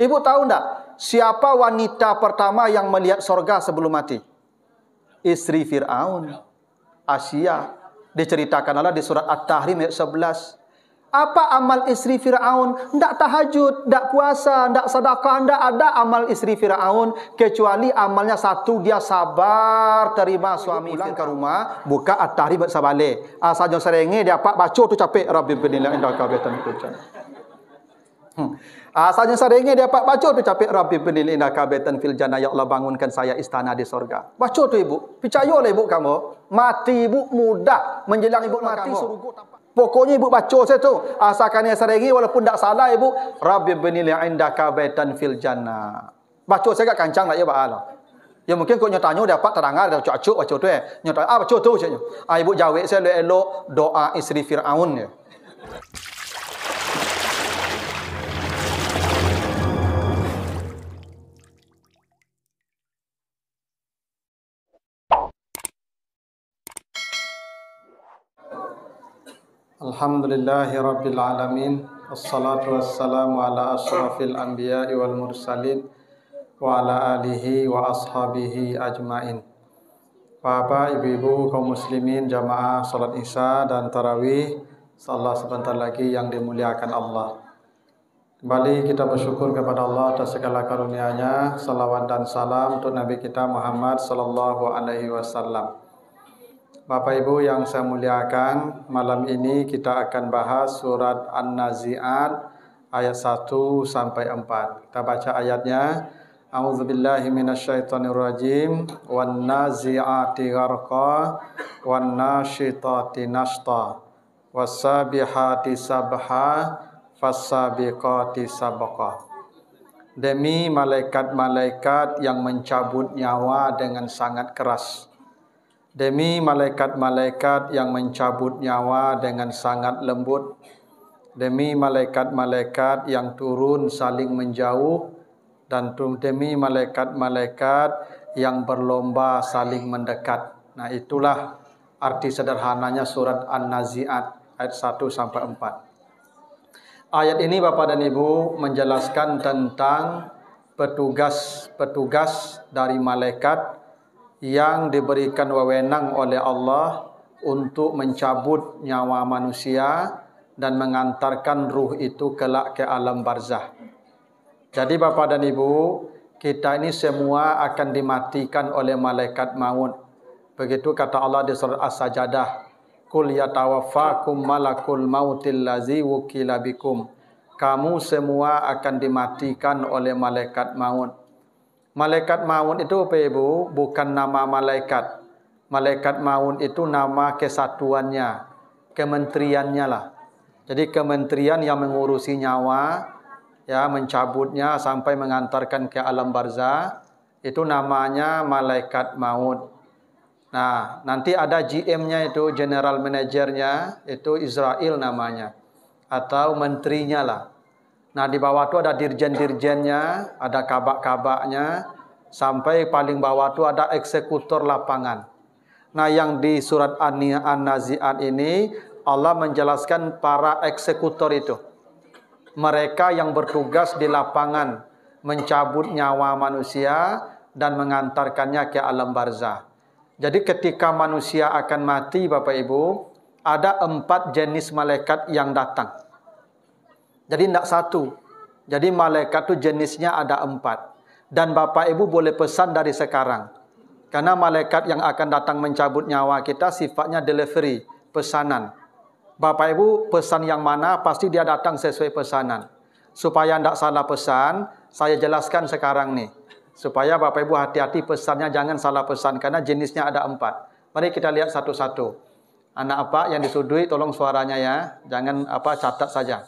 Ibu tahu enggak siapa wanita pertama yang melihat sorga sebelum mati? Istri Fir'aun, Asia. Diceritakan Allah di surat At-Tahrim ayat 11. Apa amal istri Fir'aun? Tidak tahajud, tidak puasa, tidak sedekah, tidak ada amal istri Fir'aun kecuali amalnya satu, dia sabar terima suami. Pulang ke rumah, buka At-Tahrim baca balik. Asal serenge dia pak baca tu capek Rabbi binillah indaka baitan fil jannah. Asalnya serenge dia pak baca tu capek Rabbi binillah indaka baitan fil jannah, ya Allah bangunkan saya istana di surga. Baca tu ibu. Percayalah ibu kamu, mati ibu mudah menjelang ibu mati suruh. Pokoknya ibu baca saya tu. Asalkan yang seringi walaupun tak salah ibu. Rabbi binili indaka baitan fil jannah. Baca saya kat kancang lah ya ba'ala. Ya mungkin kau nyatanya dapat terangkan. Ada cuk-cuk baca tu Nyata, baca tu je. Ibu jawab saya elok doa isteri Fir'aun ya. Alhamdulillahi Rabbil Alamin. Assalatu wassalamu ala ashrafil anbiya'i wal mursalin wa ala alihi wa ashabihi ajmain. Bapak, ibu-ibu, kaum muslimin, jamaah salat isya dan tarawih, salat sebentar lagi yang dimuliakan Allah. Kembali kita bersyukur kepada Allah atas segala karunia-Nya. Salawat dan salam untuk Nabi kita Muhammad sallallahu alaihi wasallam. Bapak Ibu yang saya muliakan, malam ini kita akan bahas surat An-Nazi'at ayat 1 sampai 4. Kita baca ayatnya. A'udzubillahi minasyaitonirrajim. Wan-nazi'ati gharqa wan-nasyitati nashta was-sabihati sabha fas-sabiqati sabqa. Demi malaikat-malaikat yang mencabut nyawa dengan sangat keras. Demi malaikat-malaikat yang mencabut nyawa dengan sangat lembut. Demi malaikat-malaikat yang turun saling menjauh. Dan demi malaikat-malaikat yang berlomba saling mendekat. Nah itulah arti sederhananya surat An-Nazi'at ayat 1 sampai 4. Ayat ini Bapak dan Ibu menjelaskan tentang petugas-petugas dari malaikat yang diberikan wewenang oleh Allah untuk mencabut nyawa manusia dan mengantarkan ruh itu kelak ke alam barzah. Jadi Bapak dan Ibu, kita ini semua akan dimatikan oleh malaikat maut. Begitu kata Allah di surat As-Sajadah, Qul yatawaffakum malakul mautil ladzi wukila bikum. Kamu semua akan dimatikan oleh malaikat maut. Malaikat maut itu apa Ibu? Bukan nama malaikat. Malaikat maut itu nama kesatuannya, kementeriannya lah. Jadi kementerian yang mengurusi nyawa, ya mencabutnya sampai mengantarkan ke alam barzah, itu namanya malaikat maut. Nah, nanti ada GM-nya itu, general manajernya, itu Israel namanya. Atau menterinya lah. Nah di bawah itu ada dirjen-dirjennya, ada kabak-kabaknya, sampai paling bawah itu ada eksekutor lapangan. Nah yang di surat An-Nazi'at ini Allah menjelaskan para eksekutor itu. Mereka yang bertugas di lapangan mencabut nyawa manusia dan mengantarkannya ke alam barzah. Jadi ketika manusia akan mati Bapak Ibu, ada 4 jenis malaikat yang datang. Jadi tidak satu. Jadi malaikat itu jenisnya ada 4. Dan Bapak Ibu boleh pesan dari sekarang. Karena malaikat yang akan datang mencabut nyawa kita sifatnya delivery, pesanan. Bapak Ibu pesan yang mana pasti dia datang sesuai pesanan. Supaya tidak salah pesan, saya jelaskan sekarang nih. Supaya Bapak Ibu hati-hati pesannya jangan salah pesan. Karena jenisnya ada 4. Mari kita lihat satu-satu. Anak apa yang disudui tolong suaranya ya. Jangan catat saja.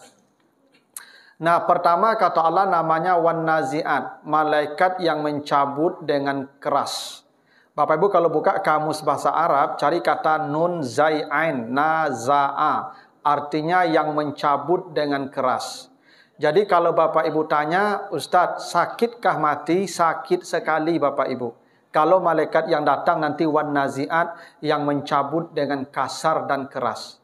Nah, pertama kata Allah namanya Wan-Nazi'at, malaikat yang mencabut dengan keras. Bapak Ibu kalau buka kamus bahasa Arab, cari kata nun zai ain, naza'a, artinya yang mencabut dengan keras. Jadi kalau Bapak Ibu tanya, Ustadz, sakitkah mati? Sakit sekali Bapak Ibu. Kalau malaikat yang datang nanti Wan-Nazi'at yang mencabut dengan kasar dan keras.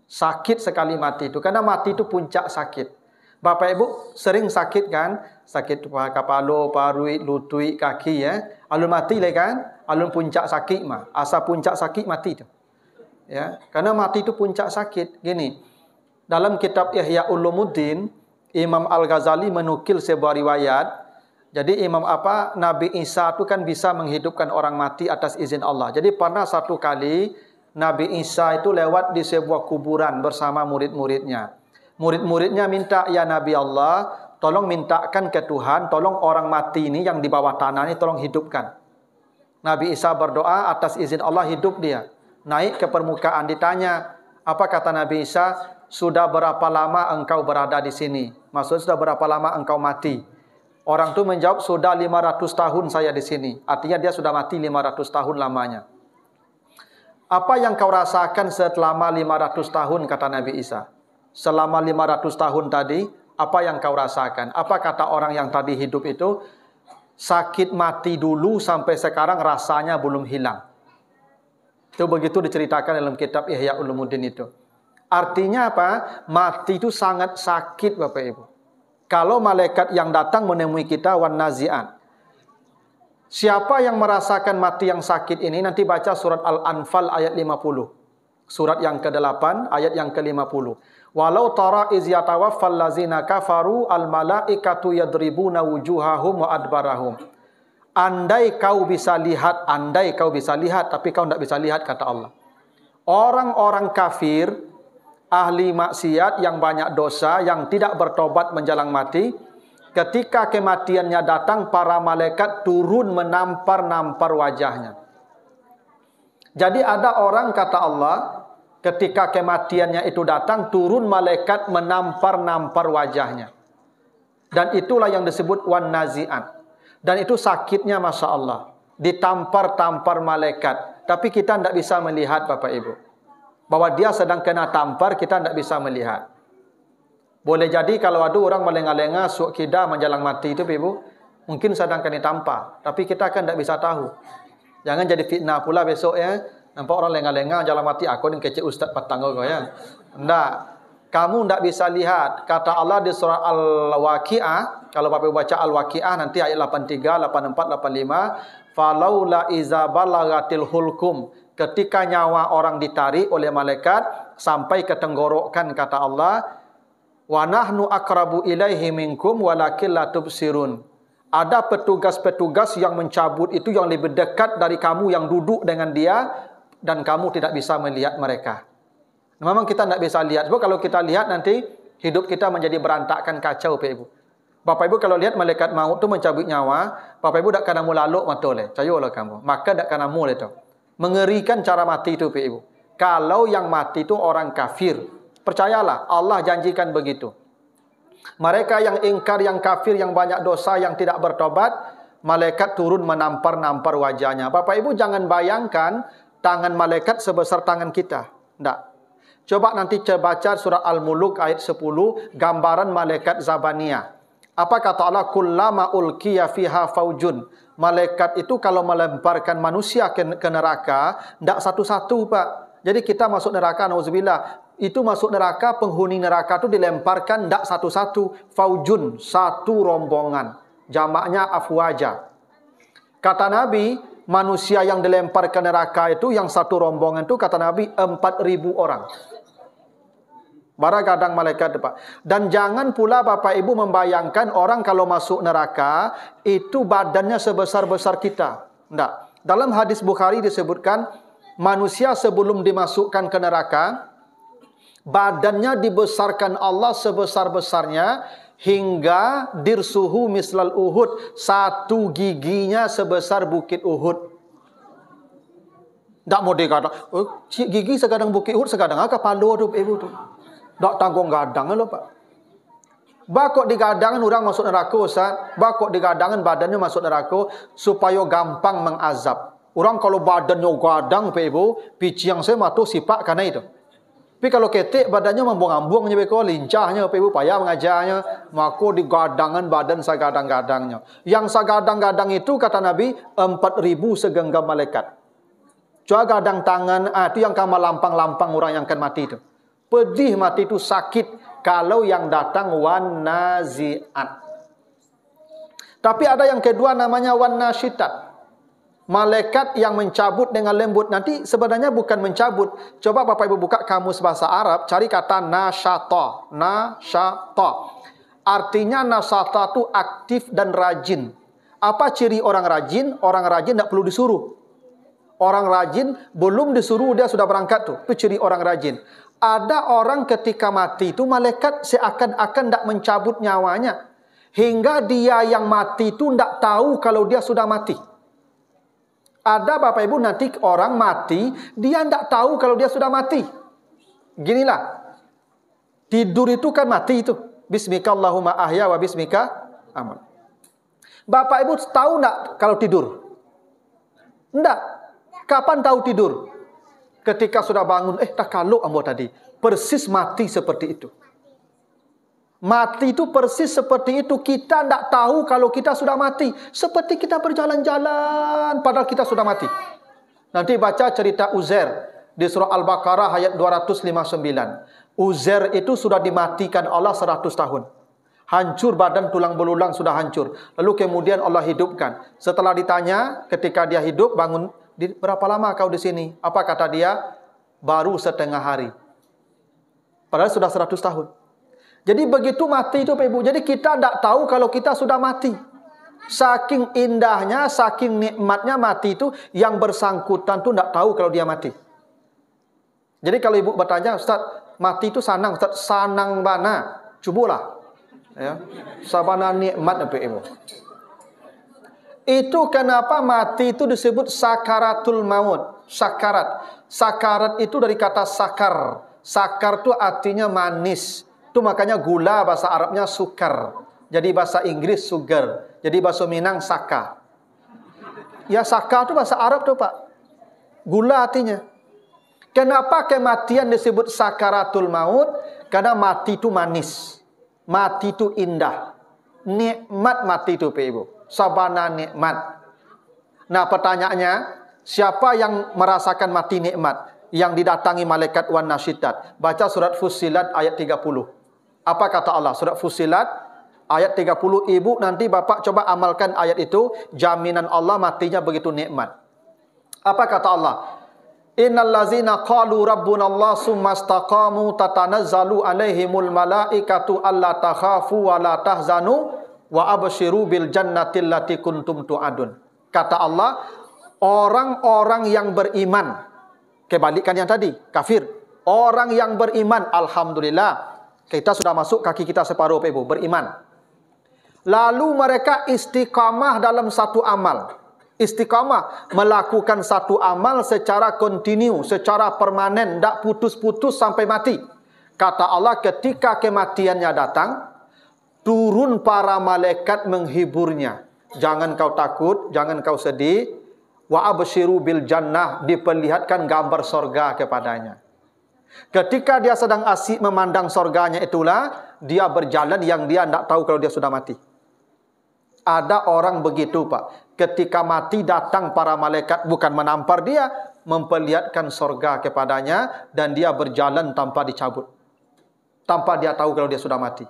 Sakit sekali mati itu, karena mati itu puncak sakit. Bapak Ibu sering sakit kan? Sakit kepala, parut, lutut, kaki ya. Alun mati lah kan? Alun puncak sakit mah. Asal puncak sakit mati tu. Ya, karena mati itu puncak sakit. Gini. Dalam kitab Ihya Ulumuddin, Imam Al-Ghazali menukil sebuah riwayat. Jadi Nabi Isa itu kan bisa menghidupkan orang mati atas izin Allah. Jadi pernah satu kali Nabi Isa itu lewat di sebuah kuburan bersama murid-muridnya. Murid-muridnya minta, ya Nabi Allah, tolong mintakan ke Tuhan, tolong orang mati ini yang di bawah tanah ini tolong hidupkan. Nabi Isa berdoa, atas izin Allah hidup dia. Naik ke permukaan, ditanya, apa kata Nabi Isa? Sudah berapa lama engkau berada di sini? Maksudnya sudah berapa lama engkau mati? Orang itu menjawab, sudah 500 tahun saya di sini. Artinya dia sudah mati 500 tahun lamanya. Apa yang kau rasakan selama 500 tahun, kata Nabi Isa? Selama 500 tahun tadi, apa yang kau rasakan? Apa kata orang yang tadi hidup itu? Sakit mati dulu sampai sekarang rasanya belum hilang. Itu begitu diceritakan dalam kitab Ihya Ulumuddin itu. Artinya apa? Mati itu sangat sakit Bapak Ibu. Kalau malaikat yang datang menemui kita wan nazi'an. Siapa yang merasakan mati yang sakit ini? Nanti baca surat Al-Anfal ayat 50. Surat yang ke-8 ayat yang ke-50. Walau tara iz yatawaffal ladzina kafaru al malaikatu yadribuna wujuhahum wa adbarahum. Andai kau bisa lihat, tapi kau tidak bisa lihat, kata Allah. Orang-orang kafir, ahli maksiat yang banyak dosa, yang tidak bertobat menjelang mati, ketika kematiannya datang, para malaikat turun menampar-nampar wajahnya. Jadi ada orang, kata Allah, ketika kematiannya itu datang, turun malaikat menampar-nampar wajahnya. Dan itulah yang disebut wan nazi'an. Dan itu sakitnya Masya Allah. Ditampar-tampar malaikat. Tapi kita tidak bisa melihat Bapak Ibu. Bahwa dia sedang kena tampar, kita tidak bisa melihat. Boleh jadi kalau ada orang melengah-lengah, suuk kida menjelang mati itu Bapak Ibu, mungkin sedang kena tampar. Tapi kita kan tidak bisa tahu. Jangan jadi fitnah pula besok ya. Nampak orang lengah-lengah jalan mati, aku ni kecil ustaz patang kau ya. Tidak. Kamu tidak bisa lihat. Kata Allah di surah Al-Waqi'ah, kalau Bapak baca Al-Waqi'ah nanti ayat 83, 84, 85, falaula iza balagatil hulkum, ketika nyawa orang ditarik oleh malaikat sampai ke tenggorokan, kata Allah, wa nahnu akrabu ilaihi minkum walakin la tubsirun. Ada petugas-petugas yang mencabut itu yang lebih dekat dari kamu yang duduk dengan dia, dan kamu tidak bisa melihat mereka. Memang kita tidak bisa lihat. Sebab kalau kita lihat nanti hidup kita menjadi berantakan, kacau Bapak Ibu. Bapak Ibu kalau lihat malaikat maut tu mencabut nyawa, Bapak Ibu tak kena mulaluk matole. Cayolah kamu. Maka tak kena mul itu. Mengerikan cara mati itu Bapak Ibu. Kalau yang mati itu orang kafir, percayalah Allah janjikan begitu. Mereka yang ingkar, yang kafir, yang banyak dosa, yang tidak bertobat, malaikat turun menampar-nampar wajahnya. Bapak Ibu jangan bayangkan tangan malaikat sebesar tangan kita. Tidak. Coba nanti baca surah Al-Muluk ayat 10, gambaran malaikat Zabaniyah. Apa kata Allah? Kullama ulqiya fiha faujun. Malaikat itu kalau melemparkan manusia ke neraka, tidak satu-satu Pak. Jadi kita masuk neraka, nauzubillah. Itu masuk neraka, penghuni neraka itu dilemparkan tidak satu-satu. Faujun, satu rombongan. Jamaknya afwaja. Kata Nabi, manusia yang dilempar ke neraka itu, yang satu rombongan itu, kata Nabi, 4.000 orang. Baragadang malaikat Pak. Dan jangan pula Bapak Ibu membayangkan orang kalau masuk neraka itu badannya sebesar-besar kita. Tidak. Dalam hadis Bukhari disebutkan, manusia sebelum dimasukkan ke neraka, badannya dibesarkan Allah sebesar-besarnya, hingga dirsuhu mislal Uhud, satu giginya sebesar bukit Uhud. Tak mau dikata, oh, gigi segadang bukit Uhud, segadang apa palo tu Ibu tu. Tak tanggung gadang lo Pak. Bakok digadangan orang masuk neraka Ustaz. Bakok digadangan badannya masuk neraka supaya gampang mengazab. Orang kalau badannya gadang Pak Ibu, pici yang saya matu sipak karena itu. Tapi kalau ketik badannya mambung-ambungnya beko, lincahnya Bapak Ibu, payah mengajarnya, maka digadangan badan segadang-gadangnya. Yang segadang-gadang itu kata Nabi 4.000 segenggam malaikat. Cuma gadang tangan, itu yang kamar lampang-lampang orang yang akan mati itu. Pedih mati itu, sakit. Kalau yang datang wan naziat. Tapi ada yang kedua namanya wan nasyitat. Malaikat yang mencabut dengan lembut. Nanti sebenarnya bukan mencabut. Coba Bapak Ibu buka kamus bahasa Arab, cari kata nasyata. Nasyata. Artinya nasyata itu aktif dan rajin. Apa ciri orang rajin? Orang rajin tidak perlu disuruh. Orang rajin belum disuruh dia sudah berangkat tuh. Itu ciri orang rajin. Ada orang ketika mati itu malaikat seakan-akan tidak mencabut nyawanya. Hingga dia yang mati itu tidak tahu kalau dia sudah mati. Ada Bapak Ibu nanti orang mati, dia tidak tahu kalau dia sudah mati. Ginilah. Tidur itu kan mati itu. Bismika Allahumma ahya wa bismika amal. Bapak Ibu tahu tidak kalau tidur? Tidak. Kapan tahu tidur? Ketika sudah bangun, tak kalau ambo tadi. Persis mati seperti itu. Mati itu persis seperti itu. Kita tidak tahu kalau kita sudah mati. Seperti kita berjalan-jalan padahal kita sudah mati. Nanti baca cerita Uzair di surah Al-Baqarah ayat 259. Uzair itu sudah dimatikan Allah 100 tahun. Hancur badan, tulang belulang sudah hancur. Lalu kemudian Allah hidupkan. Setelah ditanya ketika dia hidup, bangun, berapa lama kau di sini? Apa kata dia? Baru setengah hari. Padahal sudah 100 tahun. Jadi begitu mati itu Pak Ibu. Jadi kita tidak tahu kalau kita sudah mati. Saking indahnya, saking nikmatnya mati itu, yang bersangkutan itu tidak tahu kalau dia mati. Jadi kalau Ibu bertanya, Ustaz, mati itu sanang, Ustaz, sanang bana. Cubalah. Ya. Sabana nikmat Pak Ibu. Itu kenapa mati itu disebut sakaratul maut. Sakarat. Sakarat itu dari kata sakar. Sakar itu artinya manis. Itu makanya gula bahasa Arabnya sukar. Jadi bahasa Inggris sugar. Jadi bahasa Minang saka. Ya saka itu bahasa Arab tuh Pak. Gula artinya. Kenapa kematian disebut sakaratul maut? Karena mati itu manis. Mati itu indah. Nikmat mati itu Pak Ibu. Sabana nikmat. Nah pertanyaannya, siapa yang merasakan mati nikmat? Yang didatangi malaikat wan nasyitat. Baca surat Fussilat ayat 30. Apa kata Allah? Surat Fussilat ayat 30. Ibu nanti Bapak coba amalkan ayat itu. Jaminan Allah matinya begitu nikmat. Apa kata Allah? Innal ladzina qalu rabbuna Allah summa istaqamu tatanazzalu alaihimul malaikatu alla takhafu wa la tahzanu wa abshiru bil jannati allati kuntum tu'adun. Kata Allah, orang-orang yang beriman, kebalikan yang tadi, kafir. Orang yang beriman, alhamdulillah, kita sudah masuk kaki kita separuh Pak Ibu, beriman. Lalu mereka istiqamah dalam satu amal. Istiqamah, melakukan satu amal secara kontinu, secara permanen, tidak putus-putus sampai mati. Kata Allah, ketika kematiannya datang, turun para malaikat menghiburnya. Jangan kau takut, jangan kau sedih. Wa absyiru bil jannah, diperlihatkan gambar sorga kepadanya. Ketika dia sedang asyik memandang sorganya itulah, dia berjalan yang dia tidak tahu kalau dia sudah mati. Ada orang begitu Pak. Ketika mati datang para malaikat, bukan menampar dia, memperlihatkan sorga kepadanya, dan dia berjalan tanpa dicabut. Tanpa dia tahu kalau dia sudah mati.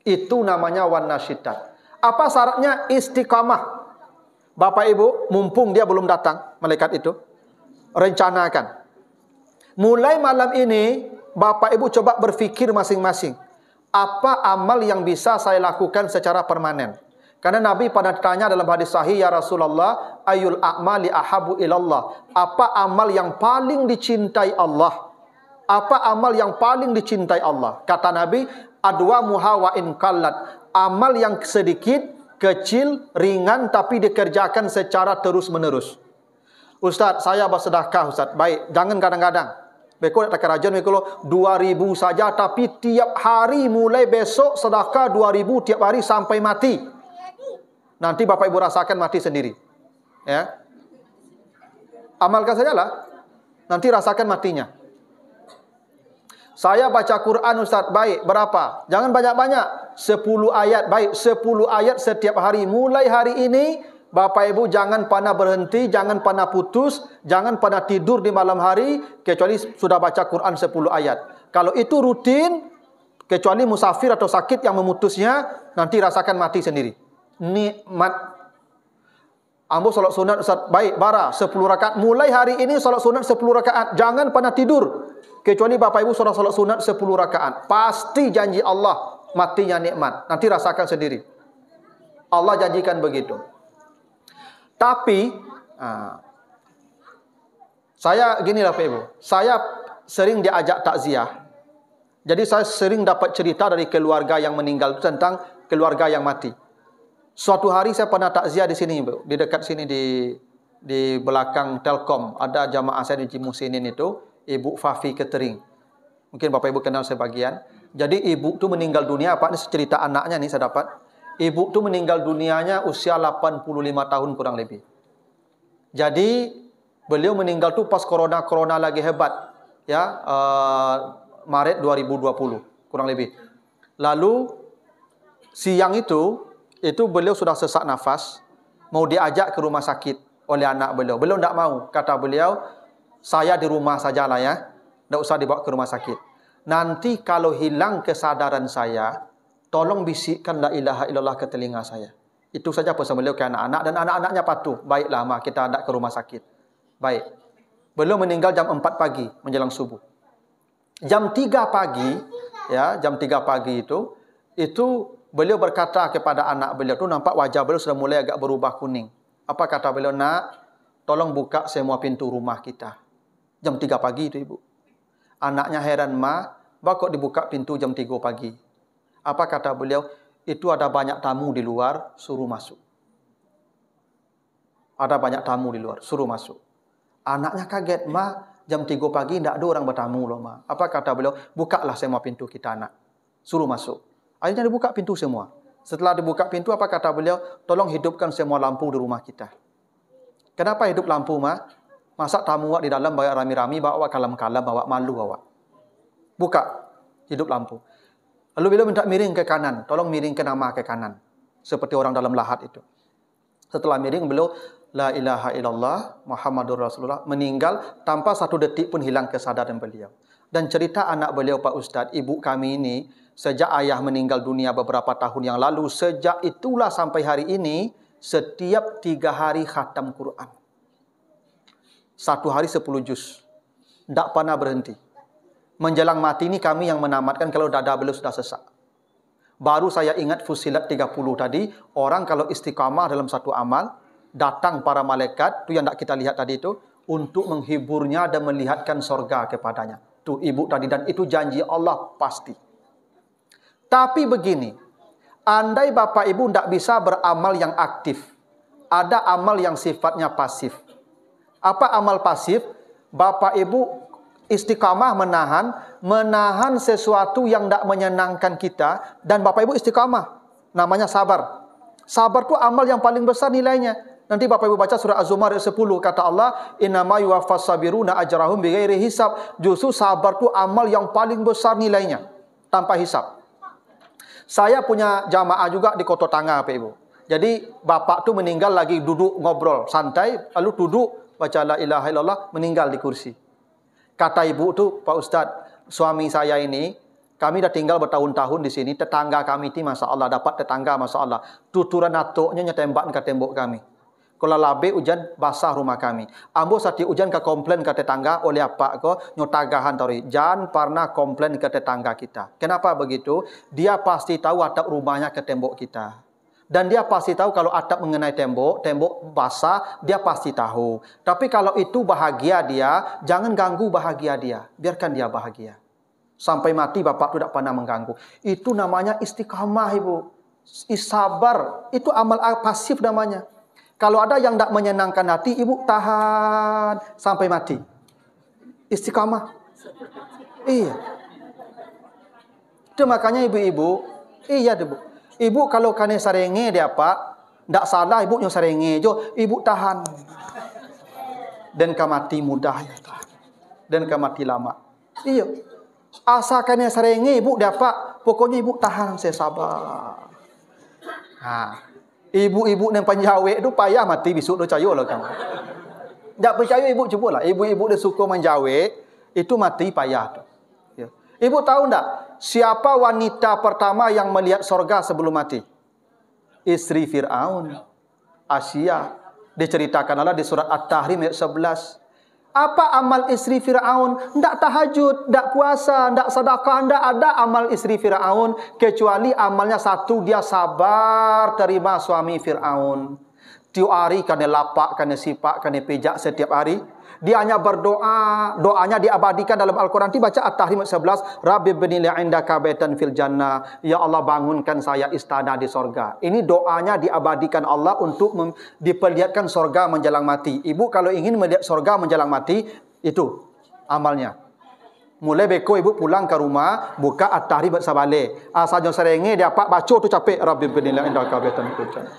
Itu namanya wan nasyitat. Apa syaratnya? Istiqamah. Bapak Ibu, mumpung dia belum datang, malaikat itu, rencanakan. Mulai malam ini, Bapak Ibu coba berfikir masing-masing. Apa amal yang bisa saya lakukan secara permanen? Karena Nabi pada tanya dalam hadis sahih, ya Rasulullah, ayul a'mali ahabu ilallah. Apa amal yang paling dicintai Allah? Apa amal yang paling dicintai Allah? Kata Nabi, adwa muha wa in qallat. Amal yang sedikit, kecil, ringan, tapi dikerjakan secara terus-menerus. Ustaz, saya bersedekah Ustaz. Baik, jangan kadang-kadang. Beko tak kerajaan beko 2.000 saja, tapi tiap hari mulai besok sedekah 2.000 tiap hari sampai mati. Nanti Bapak Ibu rasakan mati sendiri. Ya. Amalkan sajalah. Nanti rasakan matinya. Saya baca Quran Ustaz, baik, berapa? Jangan banyak-banyak. 10 ayat, baik, 10 ayat setiap hari. Mulai hari ini, Bapak Ibu jangan pernah berhenti, jangan pernah putus, jangan pernah tidur di malam hari, kecuali sudah baca Quran 10 ayat. Kalau itu rutin, Kecuali musafir atau sakit yang memutusnya, nanti rasakan mati sendiri. Nikmat. Ambo solat sunat Ustaz, baik, bara 10 rakaat. Mulai hari ini solat sunat 10 rakaat. Jangan pernah tidur. Kecuali Bapak Ibu sudah solat sunat 10 rakaat. Pasti janji Allah, matinya nikmat. Nanti rasakan sendiri. Allah janjikan begitu. Tapi, saya ginilah Bapak Ibu. Saya sering diajak takziah. Jadi saya sering dapat cerita dari keluarga yang meninggal itu tentang keluarga yang mati. Suatu hari saya pernah takziah di sini, Bu. Di dekat sini di belakang Telkom. Ada jamaah saya di Cimusinin itu, Ibu Fafi Ketering. Mungkin Bapak Ibu kenal sebagian. Jadi ibu itu meninggal dunia, Pak, ini cerita anaknya nih saya dapat. Ibu itu meninggal dunianya usia 85 tahun kurang lebih. Jadi beliau meninggal tuh pas corona lagi hebat. Ya, Maret 2020 kurang lebih. Lalu siang itu beliau sudah sesak nafas, mau diajak ke rumah sakit oleh anak beliau. Beliau tidak mau. Kata beliau, saya di rumah sajalah ya, tidak usah dibawa ke rumah sakit. Nanti kalau hilang kesadaran saya, tolong bisikkan la ilaha illallah ke telinga saya. Itu saja pesan beliau ke anak-anak, dan anak-anaknya patuh. Baiklah, mak, kita hendak ke rumah sakit. Baik. Beliau meninggal jam 4 pagi menjelang subuh. Jam 3 pagi, ya, jam 3 pagi itu beliau berkata kepada anak beliau tu, nampak wajah beliau sudah mulai agak berubah kuning. Apa kata beliau? Nak, tolong buka semua pintu rumah kita. Jam 3 pagi itu ibu. Anaknya heran, ma, kok dibuka pintu jam 3 pagi? Apa kata beliau? Itu ada banyak tamu di luar, suruh masuk. Ada banyak tamu di luar, suruh masuk. Anaknya kaget, ma, jam 3 pagi tidak ada orang bertamu loh, ma. Apa kata beliau? Bukalah semua pintu kita, anak. Suruh masuk. Akhirnya dibuka pintu semua. Setelah dibuka pintu, apa kata beliau? Tolong hidupkan semua lampu di rumah kita. Kenapa hidup lampu, ma? Masa tamu awak di dalam bawa rami-rami, bawa kalam-kalam, bawa malu awak. Buka, hidup lampu. Lalu beliau minta miring ke kanan. Tolong miringkan nama ke kanan. Seperti orang dalam lahat itu. Setelah miring, beliau la ilaha illallah Muhammadur Rasulullah, meninggal tanpa satu detik pun hilang kesadaran beliau. Dan cerita anak beliau, Pak Ustadz, ibu kami ini sejak ayah meninggal dunia beberapa tahun yang lalu, sejak itulah sampai hari ini, setiap 3 hari khatam Quran. 1 hari 10 juz. Tidak pernah berhenti. Menjelang mati ini kami yang menamatkan kalau dada beliau sudah sesak. Baru saya ingat Fusilat 30 tadi, orang kalau istiqamah dalam satu amal, datang para malaikat, itu yang tidak kita lihat tadi itu, untuk menghiburnya dan melihatkan sorga kepadanya. Itu ibu tadi, dan itu janji Allah pasti. Tapi begini, andai Bapak Ibu tidak bisa beramal yang aktif, ada amal yang sifatnya pasif. Apa amal pasif? Bapak Ibu istiqamah menahan sesuatu yang tidak menyenangkan kita, dan Bapak Ibu istiqamah. Namanya sabar. Sabar itu amal yang paling besar nilainya. Nanti Bapak Ibu baca surah Az-Zumar ayat 10, kata Allah, innama yuwaffas sabiruna ajrahum bighairi hisab. Justru sabar itu amal yang paling besar nilainya, tanpa hisab. Saya punya jamaah juga di Kota Tangga, Bapak Ibu. Jadi bapak tu meninggal lagi duduk ngobrol santai, lalu duduk baca la ilaha illallah, meninggal di kursi. Kata ibu tu, Pak Ustadz, suami saya ini, kami dah tinggal bertahun-tahun di sini, tetangga kami ini, Masya Allah, dapat tetangga, Masya Allah, tuturan atuknya nyetembak ke tembok kami. Kalau labe hujan, basah rumah kami. Ambo sati hujan ke komplain ke tetangga, oleh apa ko, nyotagahan tori. Jangan pernah komplain ke tetangga kita. Kenapa begitu? Dia pasti tahu atap rumahnya ke tembok kita. Dan dia pasti tahu kalau atap mengenai tembok basah, dia pasti tahu. Tapi kalau itu bahagia dia, jangan ganggu bahagia dia. Biarkan dia bahagia. Sampai mati bapak itu tidak pernah mengganggu. Itu namanya istiqamah, Ibu. Sabar. Itu amal pasif namanya. Kalau ada yang tidak menyenangkan hati, Ibu tahan sampai mati. Istiqamah. Iya. Itu makanya ibu-ibu, iya Ibu. Ibu kalau kane sarenge dia Pak, tidak salah ibu yang sarenge jo, ibu tahan. Dan kamati mudah ya tahan. Dan kamati lama. Iya. Asa kane sarenge ibu dia Pak, pokoknya ibu tahan, saya sabar. Nah, ibu-ibu yang penjawe itu payah mati besok do cayo lah kamu. Tak percaya ibu cubalah. Ibu-ibu dia suka menjawe, itu mati payah tu. Ya. Ibu tahu enggak siapa wanita pertama yang melihat sorga sebelum mati? Istri Fir'aun, Asia. Diceritakan Allah di surat At-Tahrim ayat 11. Apa amal istri Fir'aun? Tidak tahajud, tidak puasa, tidak sedekah, tidak ada amal istri Fir'aun. Kecuali amalnya satu, dia sabar terima suami Fir'aun. Tiap hari kena lapak, kena sipak, kena pijak setiap hari. Dia hanya berdoa, doanya diabadikan dalam Al-Quran. Baca At-Tahrim 11, Rabbi bni li'indaka baitan fil jannah. Ya Allah, bangunkan saya istana di sorga. Ini doanya diabadikan Allah untuk diperlihatkan sorga menjelang mati. Ibu kalau ingin melihat sorga menjelang mati, itu amalnya. Mulai beko ibu pulang ke rumah, buka At-Tahrim sabale. Asalnya serenge dia pak baca tu capek Rabbi bni li'indaka baitan fil jannah.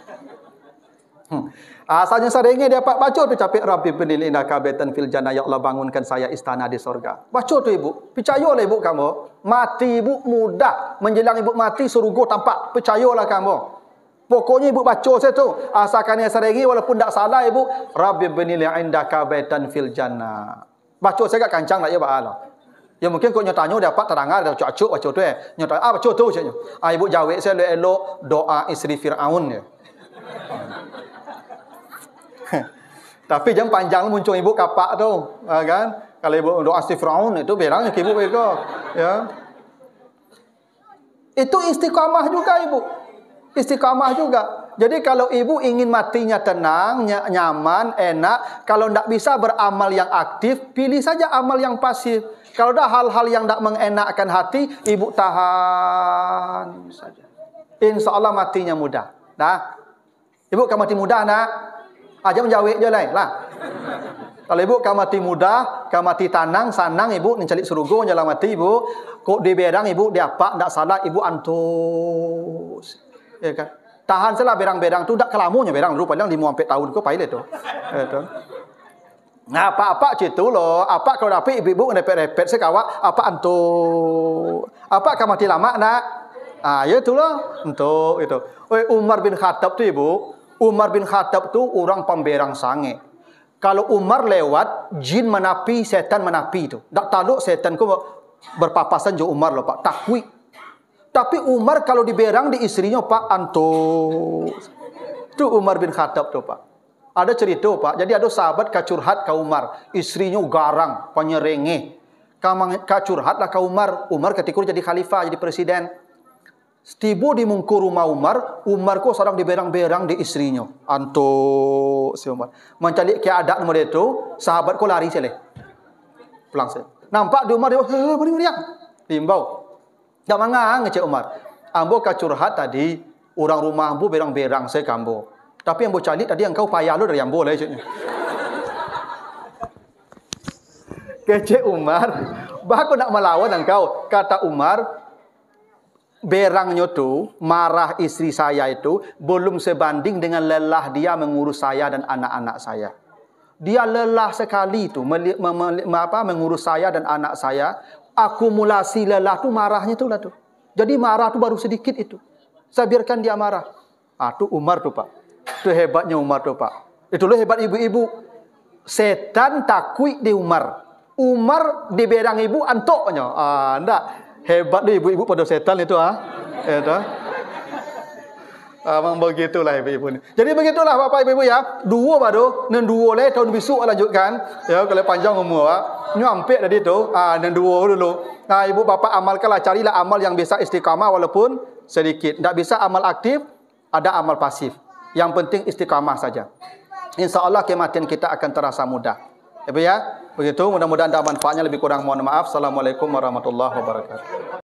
Asalnya seringnya dia baca tu capek Rabbi bni li'indaka baitan fil jannah, ya Allah bangunkan saya istana di sorga. Baca tu ibu. Percayalah ibu kamu. Mati ibu mudah. Menjelang ibu mati surga tampak. Percayalah kamu. Pokoknya ibu baca saya tu. Asalkan yang seringi walaupun tak salah ibu. Rabbi bni li'indaka baitan fil jannah. Baca saya kat kancang lah ya ba'ala. Ya mungkin kau nyatanya dapat terangar dah cuk baca tu Nyata baca tu caknya. Ibu jawab saya elok doa istri Fir'aun ya. Tapi jam panjang muncul ibu kapak tu, kan? Kalau ibu doa istri Fir'aun itu berangnya ke ibu bego, ya. Itu istiqamah juga ibu. Istiqamah juga. Jadi kalau ibu ingin matinya tenang, nyaman, enak, kalau tidak bisa beramal yang aktif, pilih saja amal yang pasif. Kalau ada hal-hal yang tidak mengenakkan hati, ibu tahan saja. Insya Allah matinya mudah. Nah, ibu kamu mati mudah nak? Aja menjawab je lah. Kalau ibu kamu mati mudah, kamu mati tanang, sanang ibu mencari surga jalan mati ibu. Kok di berang ibu dia apa ndak salah ibu antus. Ya kan? Tahan salah berang-berang tu ndak kelamunya berang dulu padahal 5 tahun kau pilih tu. Itu. Nah, apa-apa citu loh. Apa kalau dapat ibu repet-repet sekawak apa antus. Apa kamu mati lama nak? Ya tu loh. Untuk itu. Umar bin Khattab tu ibu. Umar bin Khattab tu orang pemberang sange. Kalau Umar lewat, jin menapi, setan menapi tu. Tak tahu setan ku berpapasan jo Umar loh pak. Takwi. Tapi Umar kalau diberang di istrinya pak antus. Tu Umar bin Khattab tu pak. Ada cerita pak. Jadi ada sahabat kacurhat ke Umar. Istrinya garang, penyerenge. Kacurhat lah ke Umar. Umar ketika jadi khalifah, jadi presiden. Tiba di mungkur rumah Umar, Umar kok sedang diberang-berang di istrinya. Antuk si Umar. Mencari keadaan model itu, sahabat kok lari sele. Pulang sele. Nampak di Umar dia, meriang. Timbau. Tak mangang ngecek Umar. Ambo kacurhat tadi, orang rumah ambo berang-berang saya kambo. Tapi ambo cari tadi engkau payah lo dari ambo lah ceknya. Kecek Umar, bahkan nak melawan engkau. Kata Umar, berangnya tu, marah istri saya itu belum sebanding dengan lelah dia mengurus saya dan anak-anak saya. Dia lelah sekali tu mengurus saya dan anak saya. Akumulasi lelah tu marahnya tu lah tu. Jadi marah tu baru sedikit itu. Saya biarkan dia marah. Tu Umar tu pak. Tu hebatnya Umar tu pak. Itulah hebat ibu-ibu. Setan takut di Umar. Umar di berang ibu antoknya. Enggak. Hebat deh ibu-ibu pada setan itu itu. Memang begitulah ibu-ibu ni. Jadi begitulah bapak ibu-ibu ya. Dua baru, nan dua le tahun besok lanjutkan. Ya kalau panjang umur nyampe tadi tu. Nan dua dulu. Nah, ibu bapak amalkanlah, carilah amal yang bisa istiqamah walaupun sedikit. Tak bisa amal aktif, ada amal pasif. Yang penting istiqamah saja. Insya-Allah kematian kita akan terasa mudah. Ibu ya. Begitu, mudah-mudahan ada manfaatnya, lebih kurang mohon maaf. Assalamualaikum warahmatullahi wabarakatuh.